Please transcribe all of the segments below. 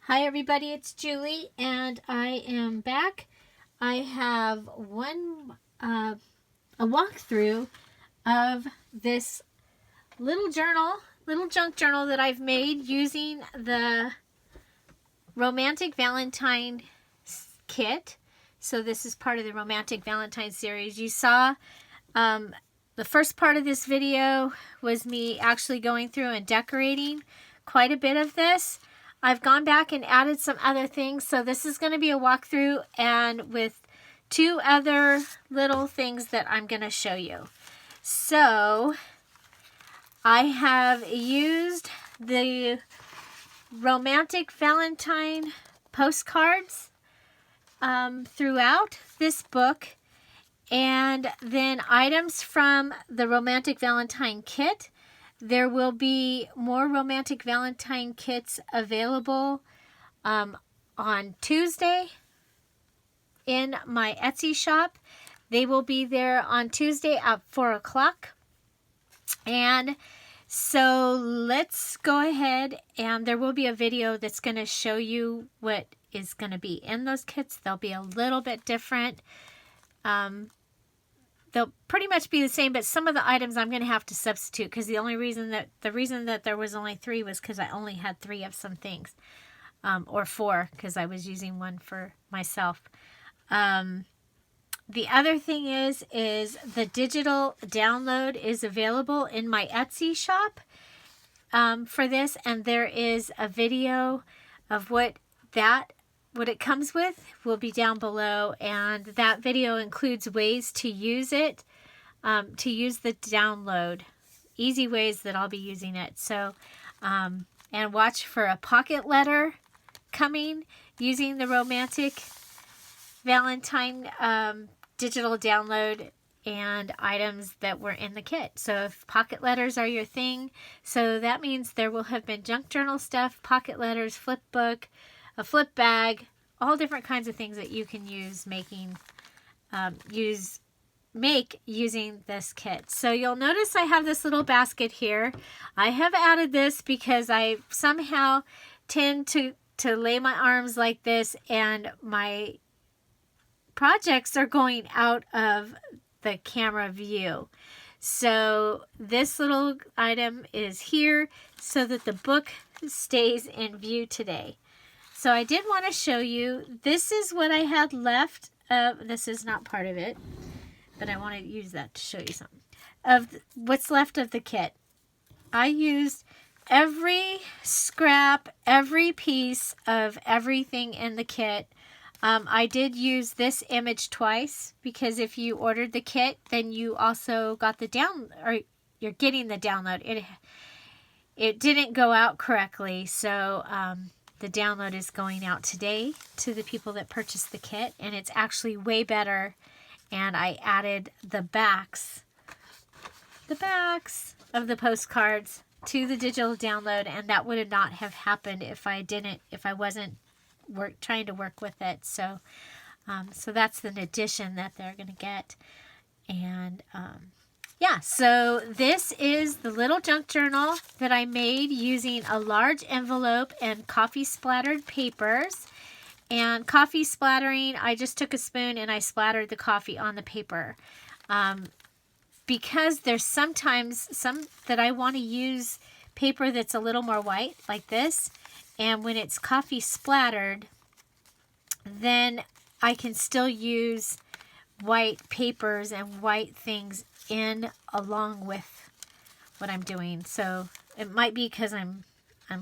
Hi everybody, it's Julie and I am back. I have a walkthrough of this little junk journal that I've made using the Romantic Valentine Kit. So this is part of the Romantic Valentine series. You saw the first part of this video was me actually going through and decorating quite a bit of this. I've gone back and added some other things, so this is going to be a walkthrough and with two other little things that I'm going to show you. So I have used the Romantic Valentine postcards throughout this book, and then items from the Romantic Valentine Kit. There will be more Romantic Valentine kits available on Tuesday in my Etsy shop. They will be there on Tuesday at 4 o'clock. And so let's go ahead, and there will be a video that's going to show you what is going to be in those kits. They'll be a little bit different. They'll pretty much be the same, but some of the items I'm going to have to substitute because the reason that there was only 3 was because I only had 3 of some things, or 4 because I was using one for myself. The other thing is the digital download is available in my Etsy shop for this, and there is a video of what it comes with will be down below, and that video includes ways to use it, to use the download, easy ways that I'll be using it. So, and watch for a pocket letter coming using the Romantic Valentine digital download and items that were in the kit. So if pocket letters are your thing, so that means there will have been junk journal stuff, pocket letters, flip book, a flip bag, all different kinds of things that you can use using this kit. So you'll notice I have this little basket here. I have added this because I somehow tend to lay my arms like this, and my projects are going out of the camera view. So this little item is here so that the book stays in view today. So I did want to show you, this is what I had left of, this is not part of it, but I want to use that to show you something, of what's left of the kit. I used every scrap, every piece of everything in the kit. I did use this image twice, because if you ordered the kit, then you also got the you're getting the download. It didn't go out correctly, so the download is going out today to the people that purchased the kit, and it's actually way better. And I added the backs of the postcards to the digital download, and that would not have happened if I wasn't trying to work with it. So so that's an addition that they're going to get. And yeah, so this is the little junk journal that I made using a large envelope and coffee splattered papers. And coffee splattering, I just took a spoon and I splattered the coffee on the paper. Because there's sometimes some that I want to use paper that's a little more white, like this. And when it's coffee splattered, then I can still use white papers and white things in along with what I'm doing. So it might be because I'm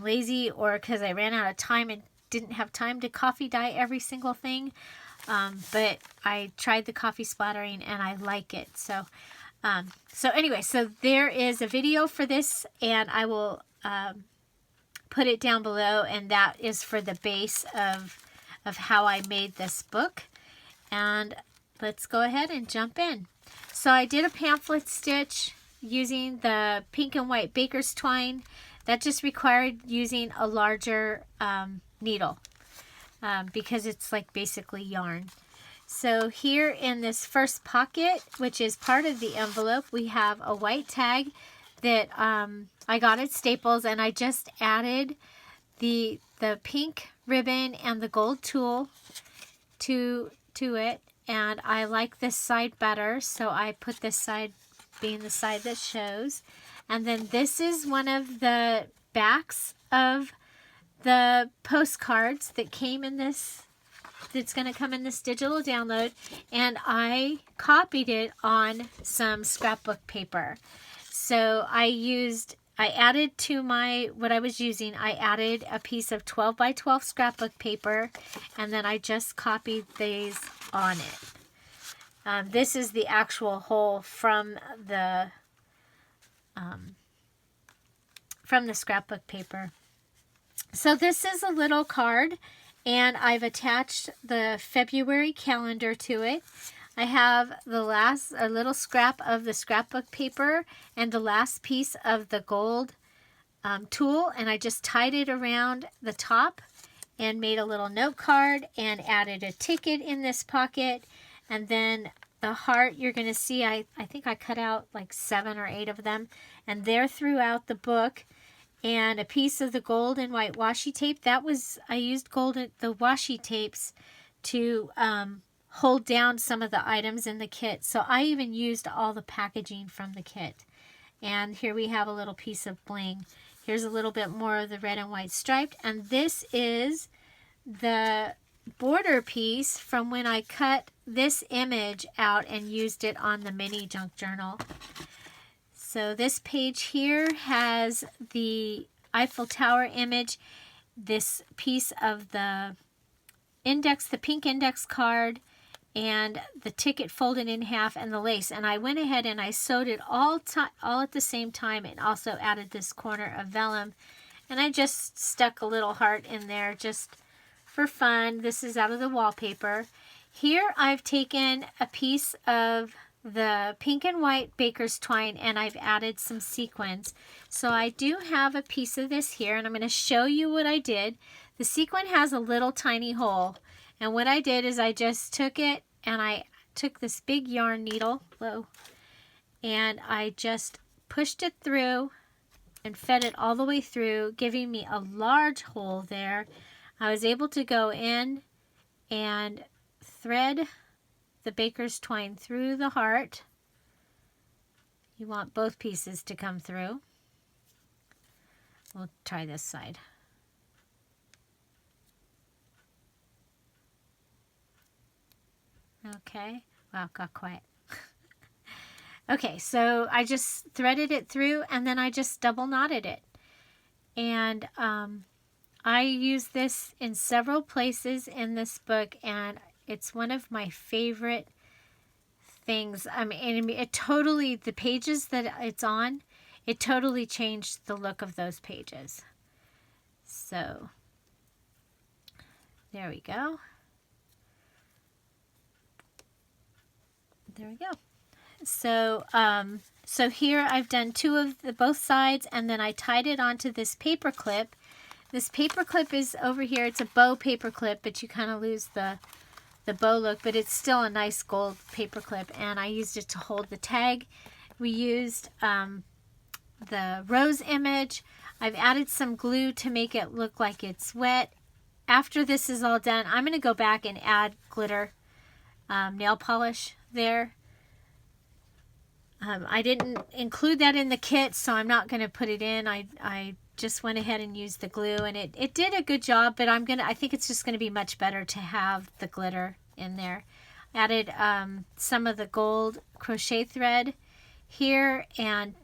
lazy, or because I ran out of time and didn't have time to coffee dye every single thing. But I tried the coffee splattering and I like it. So anyway, so there is a video for this, and I will put it down below, and that is for the base of how I made this book. And let's go ahead and jump in. So I did a pamphlet stitch using the pink and white baker's twine. That just required using a larger needle because it's like basically yarn. So here in this first pocket, which is part of the envelope, we have a white tag that I got at Staples, and I just added the pink ribbon and the gold tulle to it, and I like this side better, so I put this side being the side that shows. And then this is one of the backs of the postcards that came in this, that's going to come in this digital download, and I copied it on some scrapbook paper. So I added to what I was using, I added a piece of 12 by 12 scrapbook paper, and then I just copied these on it. This is the actual whole from the scrapbook paper. So this is a little card, and I've attached the February calendar to it. I have a little scrap of the scrapbook paper and the last piece of the gold tulle, and I just tied it around the top and made a little note card and added a ticket in this pocket. And then the heart, you're going to see, I think I cut out like 7 or 8 of them, and they're throughout the book. And a piece of the gold and white washi tape. I used the washi tapes to hold down some of the items in the kit. So I even used all the packaging from the kit. And here we have a little piece of bling. Here's a little bit more of the red and white striped. And this is the border piece from when I cut this image out and used it on the mini junk journal. So this page here has the Eiffel Tower image, this piece of the pink index card, and the ticket folded in half, and the lace. And I went ahead and I sewed it all at the same time, and also added this corner of vellum. And I just stuck a little heart in there just for fun. This is out of the wallpaper. Here I've taken a piece of the pink and white baker's twine, and I've added some sequins. So I do have a piece of this here, and I'm going to show you what I did. The sequin has a little tiny hole, and what I did is I just took it, and I took this big yarn needle, and I just pushed it through and fed it all the way through, giving me a large hole there. I was able to go in and thread the baker's twine through the heart. You want both pieces to come through. We'll try this side. Okay. Wow, got quiet. Okay, so I just threaded it through, and then I just double knotted it. And I use this in several places in this book, and it's one of my favorite things. I mean, it totally, the pages that it's on, it totally changed the look of those pages. So, there we go. There we go. So, so here I've done 2 of both sides, and then I tied it onto this paper clip. This paper clip is over here. It's a bow paper clip, but you kind of lose the bow look, but it's still a nice gold paper clip, and I used it to hold the tag. We used the rose image. I've added some glue to make it look like it's wet. After this is all done, I'm going to go back and add glitter nail polish there. I didn't include that in the kit, so I'm not going to put it in. I just went ahead and used the glue, and it did a good job, but I think it's just going to be much better to have the glitter in there. Added some of the gold crochet thread here, and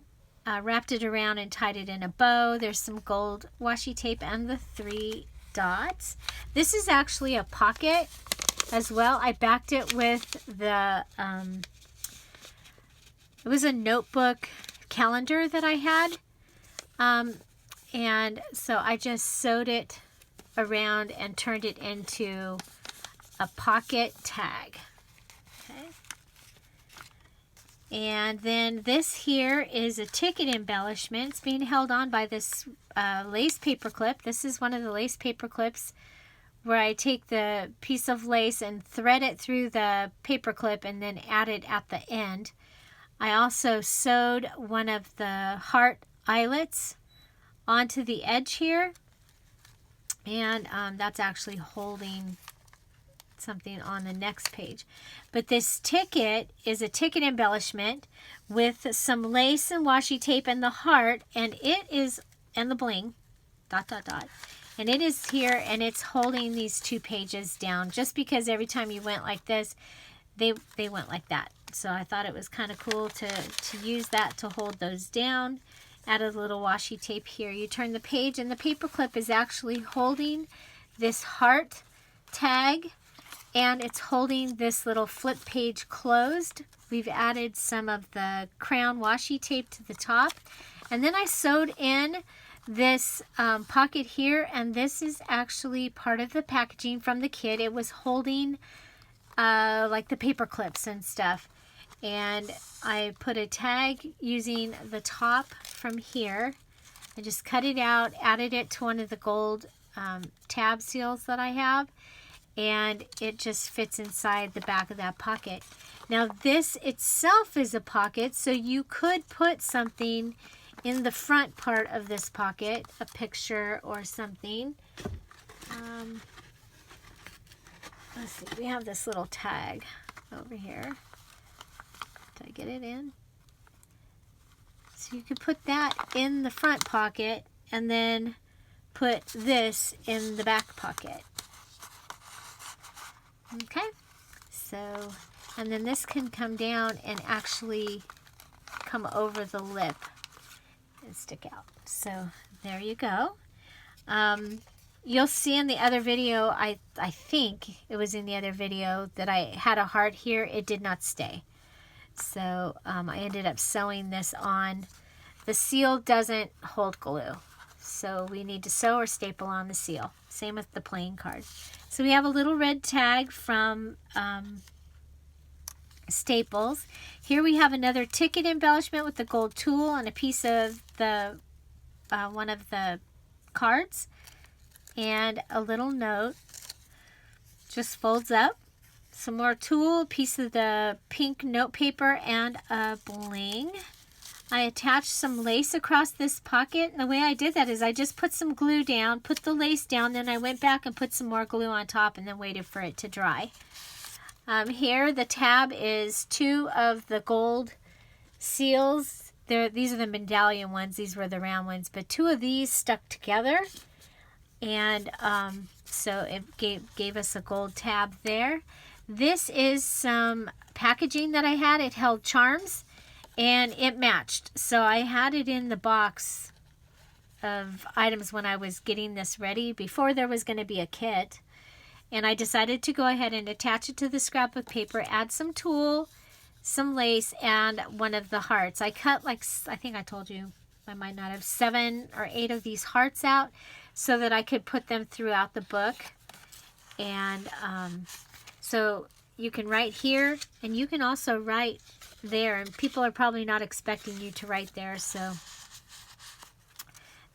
wrapped it around and tied it in a bow. There's some gold washi tape and the 3 dots. This is actually a pocket as well. I backed it with the it was a notebook calendar that I had, and so I just sewed it around and turned it into a pocket tag. Okay. And then this here is a ticket embellishment. It's being held on by this lace paper clip. This is one of the lace paper clips where I take the piece of lace and thread it through the paper clip and then add it at the end. I also sewed one of the heart eyelets onto the edge here, And that's actually holding something on the next page. But this ticket is a ticket embellishment with some lace and washi tape and the heart, and it is, and the bling, ... And it is here, and it's holding these 2 pages down, just because every time you went like this, they went like that. So I thought it was kind of cool to use that to hold those down. Added a little washi tape here. You turn the page, and the paper clip is actually holding this heart tag, and it's holding this little flip page closed. We've added some of the crayon washi tape to the top, and then I sewed in this pocket here, and this is actually part of the packaging from the kit. It was holding like the paper clips and stuff, and I put a tag using the top from here. I just cut it out, added it to one of the gold tab seals that I have, and it just fits inside the back of that pocket. Now this itself is a pocket, so you could put something in the front part of this pocket, a picture or something. Let's see, we have this little tag over here. Did I get it in? So you could put that in the front pocket and then put this in the back pocket. Okay, so, and then this can come down and actually come over the lip and stick out. So there you go. You'll see in the other video, I think it was in the other video, that I had a heart here. It did not stay. So I ended up sewing this on. The seal doesn't hold glue, so we need to sew or staple on the seal. Same with the playing card. So we have a little red tag from Staples. Here we have another ticket embellishment with the gold tool and a piece of the one of the cards, and a little note. Just folds up. Some more tool, a piece of the pink note paper, and a bling. I attached some lace across this pocket, and the way I did that is I just put some glue down, put the lace down, then I went back and put some more glue on top and then waited for it to dry. Here the tab is 2 of the gold seals. These are the medallion ones, these were the round ones, but 2 of these stuck together, and so it gave us a gold tab there. This is some packaging that I had. It held charms, and it matched. So I had it in the box of items when I was getting this ready, before there was going to be a kit. And I decided to go ahead and attach it to the scrap of paper, add some tulle, some lace, and one of the hearts. I cut, like, I think I told you, I might not have, 7 or 8 of these hearts out so that I could put them throughout the book. And so you can write here, and you can also write there, and people are probably not expecting you to write there, so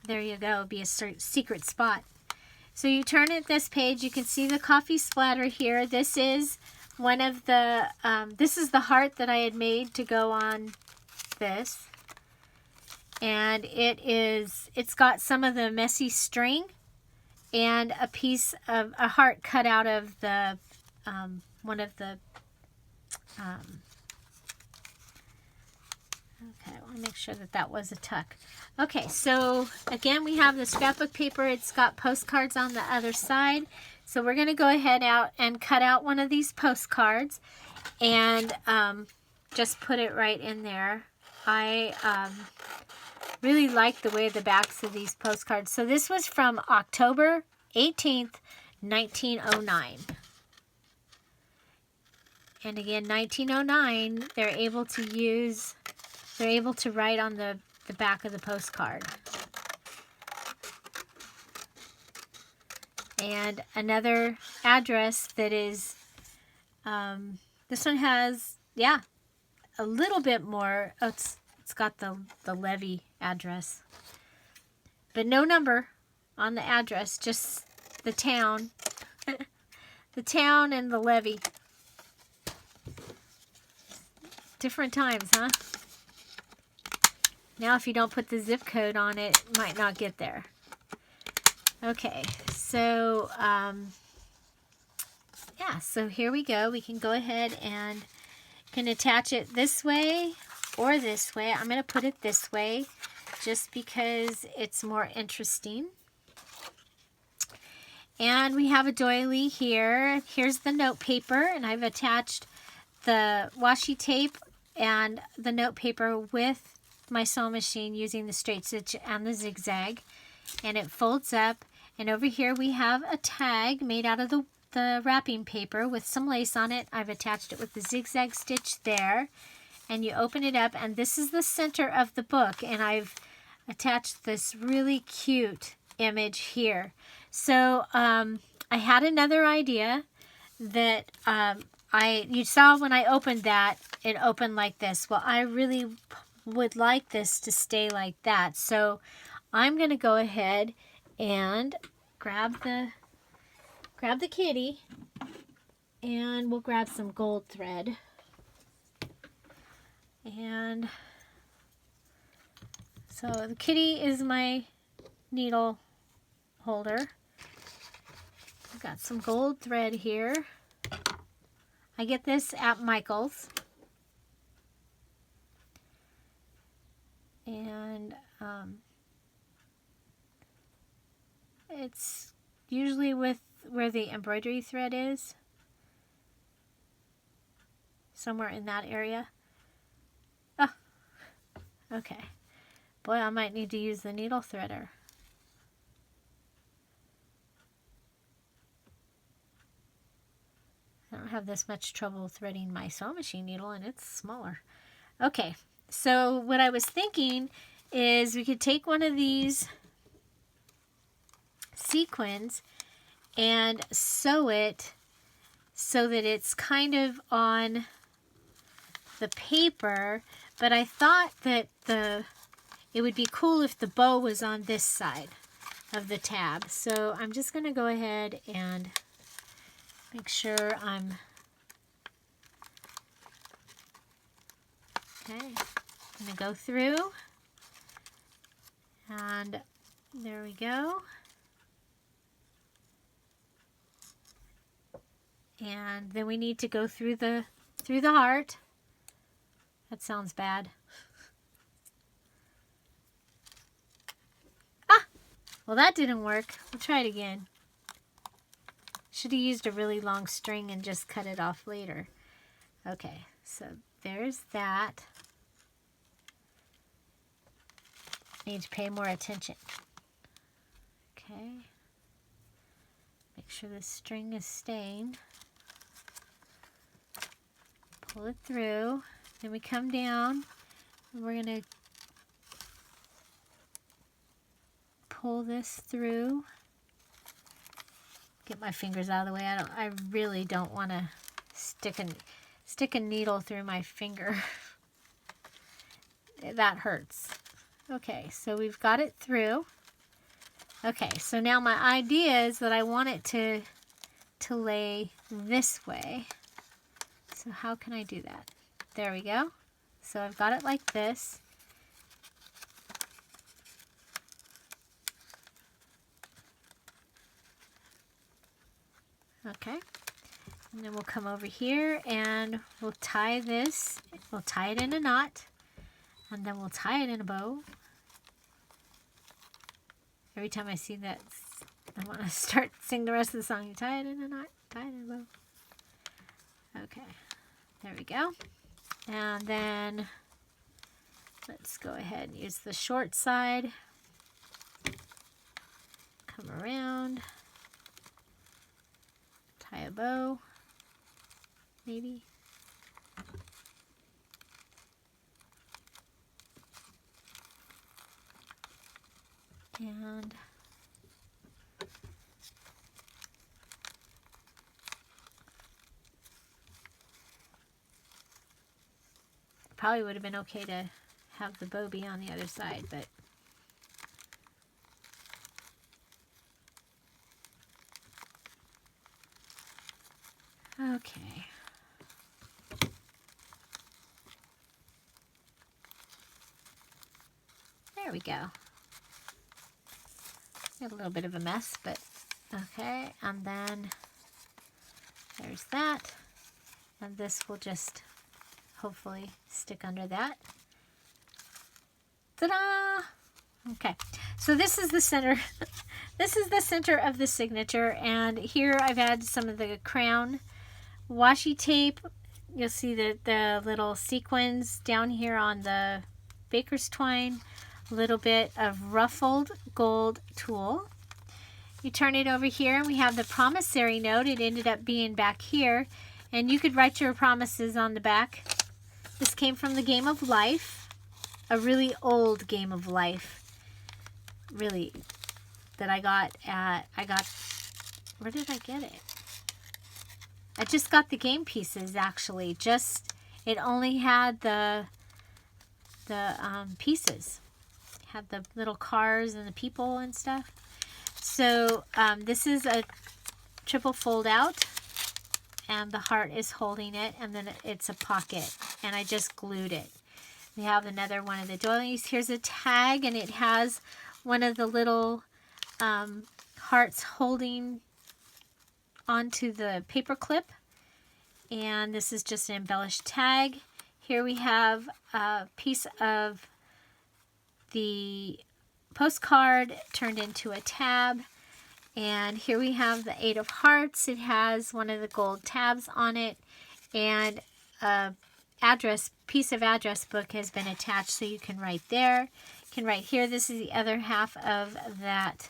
there you go. It'll be a secret spot. So you turn at this page, you can see the coffee splatter here. This is one of the, this is the heart that I had made to go on this. And it's got some of the messy string and a piece of a heart cut out of the, one of the, okay, I want to make sure that that was a tuck. Okay, so again, we have the scrapbook paper. It's got postcards on the other side. So we're going to go ahead out and cut out one of these postcards and just put it right in there. I really like the way the backs of these postcards. So this was from October 18th, 1909. And again, 1909, they're able to write on the back of the postcard. And another address that is, this one has, yeah, a little bit more. Oh, it's got the levy address. But no number on the address, just the town. The town and the levy. Different times, huh? Now if you don't put the zip code on it, it might not get there. Okay, so yeah, so here we go. We can go ahead and can attach it this way or this way. I'm going to put it this way just because it's more interesting. And we have a doily here. Here's the note paper, and I've attached the washi tape and the note paper with my sewing machine using the straight stitch and the zigzag, and it folds up. And over here we have a tag made out of the wrapping paper with some lace on it. I've attached it with the zigzag stitch there, and you open it up, and this is the center of the book, and I've attached this really cute image here. So I had another idea that you saw when I opened that, it opened like this. Well, I really would like this to stay like that, so I'm going to go ahead and grab the kitty, and we'll grab some gold thread. And so the kitty is my needle holder. I've got some gold thread here. I get this at Michael's. And it's usually with where the embroidery thread is. Somewhere in that area. Oh, okay. Boy, I might need to use the needle threader. I don't have this much trouble threading my sewing machine needle, and it's smaller. Okay, so what I was thinking is we could take one of these sequins and sew it so that it's kind of on the paper, but I thought that it would be cool if the bow was on this side of the tab. So I'm just going to go ahead and make sure I'm okay. I'm going to go through, and there we go. And then we need to go through the heart. That sounds bad. Ah! Well, that didn't work. We'll try it again. Should have used a really long string and just cut it off later. Okay, so there's that. Need to pay more attention. Okay. Make sure the string is staying. Pull it through. Then we come down, and we're going to pull this through. Get my fingers out of the way. I really don't want to stick a needle through my finger. That hurts. Okay, so we've got it through. Okay, so now my idea is that I want it to lay this way. So how can I do that? There we go. So I've got it like this. Okay. And then we'll come over here and we'll tie this. We'll tie it in a knot. And then we'll tie it in a bow. Every time I see that, I want to start sing the rest of the song. You tie it in a knot, tie it in a bow. Okay. There we go. And then let's go ahead and use the short side. Come around. Tie a bow, maybe. And probably would have been okay to have the bow be on the other side, but okay. There we go. Got a little bit of a mess, but Okay, and then there's that. And this will just hopefully stick under that. Ta-da! Okay, so this is the center. This is the center of the signature, and here I've added some of the crown washi tape. You'll see the little sequins down here on the baker's twine. A little bit of ruffled gold tulle. You turn it over here, and we have the promissory note. It ended up being back here, and you could write your promises on the back. This came from the Game of Life, a really old Game of Life, really, that I got, where did I get it? I just got the game pieces, actually. It only had the pieces. It had the little cars and the people and stuff. So this is a triple fold out, and the heart is holding it, and then it's a pocket, and I just glued it. We have another one of the doilies. Here's a tag, and it has one of the little hearts holding onto the paper clip, and this is just an embellished tag. Here we have a piece of the postcard turned into a tab, and here we have the 8 of Hearts. It has one of the gold tabs on it, and a piece of address book has been attached, so you can write there. You can write here. This is the other half of that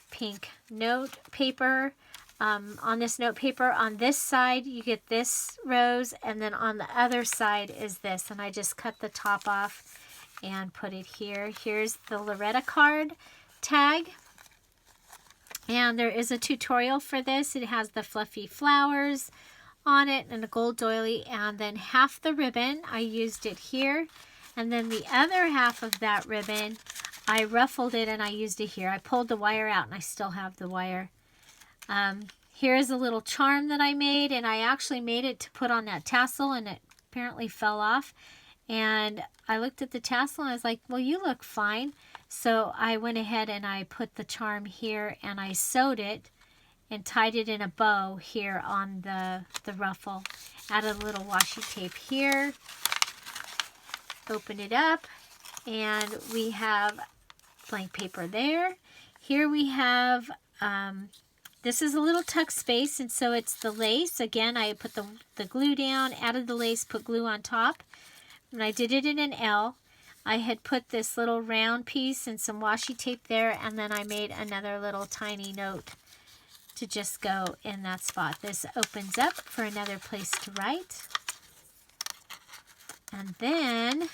pink note paper. On this note paper, on this side you get this rose, and then on the other side is this, and I just cut the top off and put it here. Here's the Loretta card tag, and there is a tutorial for this. It has the fluffy flowers on it and a gold doily, and then half the ribbon I used it here, and then the other half of that ribbon I ruffled it and I used it here. I pulled the wire out and I still have the wire. Here is a little charm that I made, and I actually made it to put on that tassel, and it apparently fell off. And I looked at the tassel and I was like, well, you look fine. So I went ahead and I put the charm here, and I sewed it and tied it in a bow here on the ruffle. Added a little washi tape here. Open it up, and we have blank paper there. Here we have, this is a little tuck space, and so it's the lace. Again, I put the glue down, added the lace, put glue on top. And I did it in an L. I had put this little round piece and some washi tape there, and then I made another little tiny note to just go in that spot. This opens up for another place to write. And then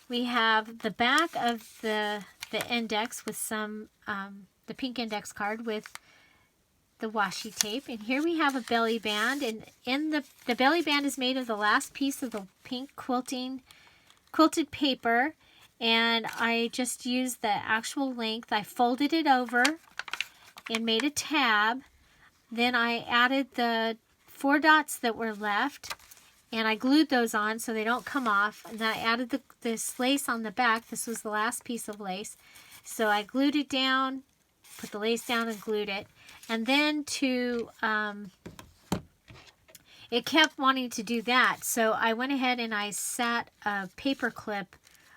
we have the back of the index with some, the pink index card with the washi tape. And here we have a belly band, and in the belly band is made of the last piece of the pink quilted paper, and I just used the actual length. I folded it over and made a tab. Then I added the 4 dots that were left, and I glued those on so they don't come off. And then I added this lace on the back. This was the last piece of lace, so I glued it down, put the lace down and glued it. And then it kept wanting to do that, so I went ahead and I sat a paper clip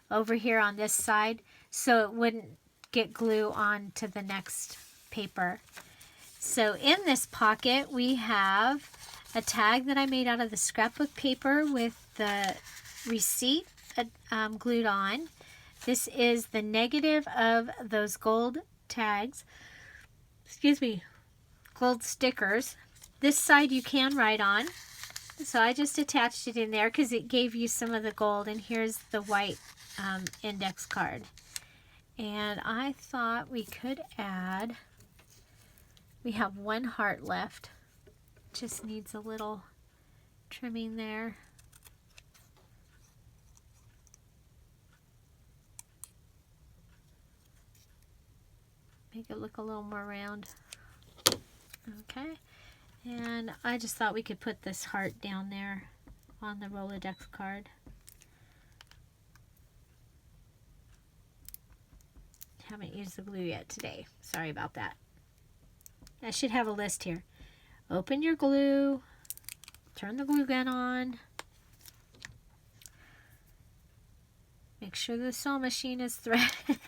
over here on this side so it wouldn't get glue on to the next paper. So in this pocket we have a tag that I made out of the scrapbook paper with the receipt glued on. This is the negative of those gold tags, gold stickers. This side you can write on, so I just attached it in there because it gave you some of the gold. And here's the white index card. And I thought we could add, we have 1 heart left, just needs a little trimming there. Make it look a little more round. Okay, and I just thought we could put this heart down there on the Rolodex card. Haven't used the glue yet today. Sorry about that. I should have a list here. Open your glue. Turn the glue gun on. Make sure the sewing machine is threaded.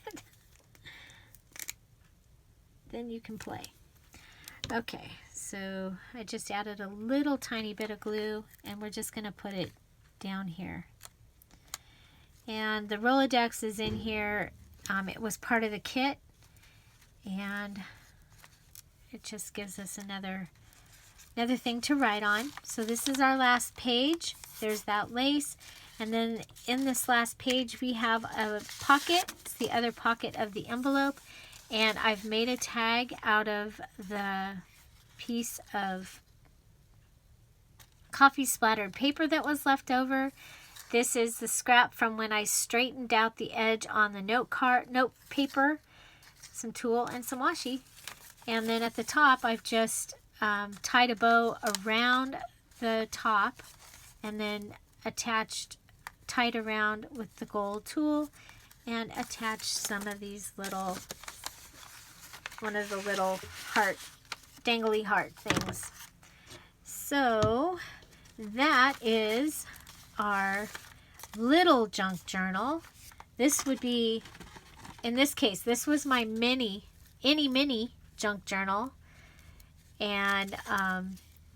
Then you can play. Okay, so I just added a little tiny bit of glue, and we're just going to put it down here. And the Rolodex is in here. It was part of the kit, and it just gives us another thing to write on. So this is our last page. There's that lace, and then in this last page we have a pocket. It's the other pocket of the envelope, and I've made a tag out of the piece of coffee splattered paper that was left over. This is the scrap from when I straightened out the edge on the note paper, some tulle and some washi. And then at the top, I've just tied a bow around the top and then tied around with the gold tulle and attached some of these one of the little dangly heart things. So that is our little junk journal. This would be, in this case, this was my mini junk journal, and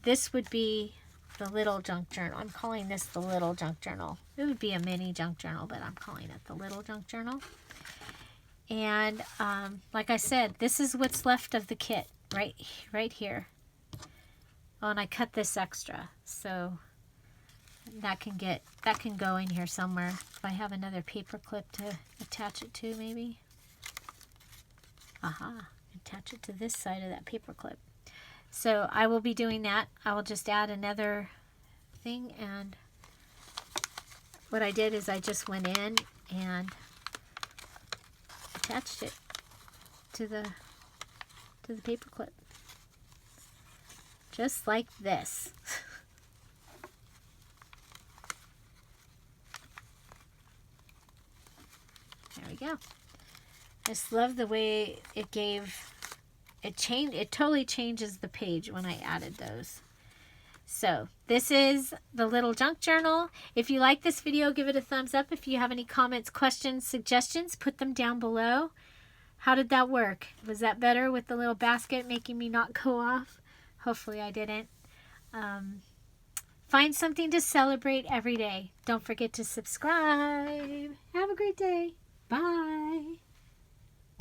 this would be the little junk journal. I'm calling this the little junk journal. It would be a mini junk journal, but I'm calling it the little junk journal. And like I said, this is what's left of the kit right here. Oh, and I cut this extra, so that can go in here somewhere. If I have another paper clip to attach it to, maybe. Aha, attach it to this side of that paper clip. So I will be doing that. I will just add another thing, and what I did is I just went in and attached it to the paper clip. Just like this. There we go. I just love the way it totally changes the page when I added those. So this is the little junk journal. If you like this video, give it a thumbs up. If you have any comments, questions, suggestions, put them down below. How did that work? Was that better with the little basket making me not go off? Hopefully I didn't. Find something to celebrate every day. Don't forget to subscribe. Have a great day. Bye.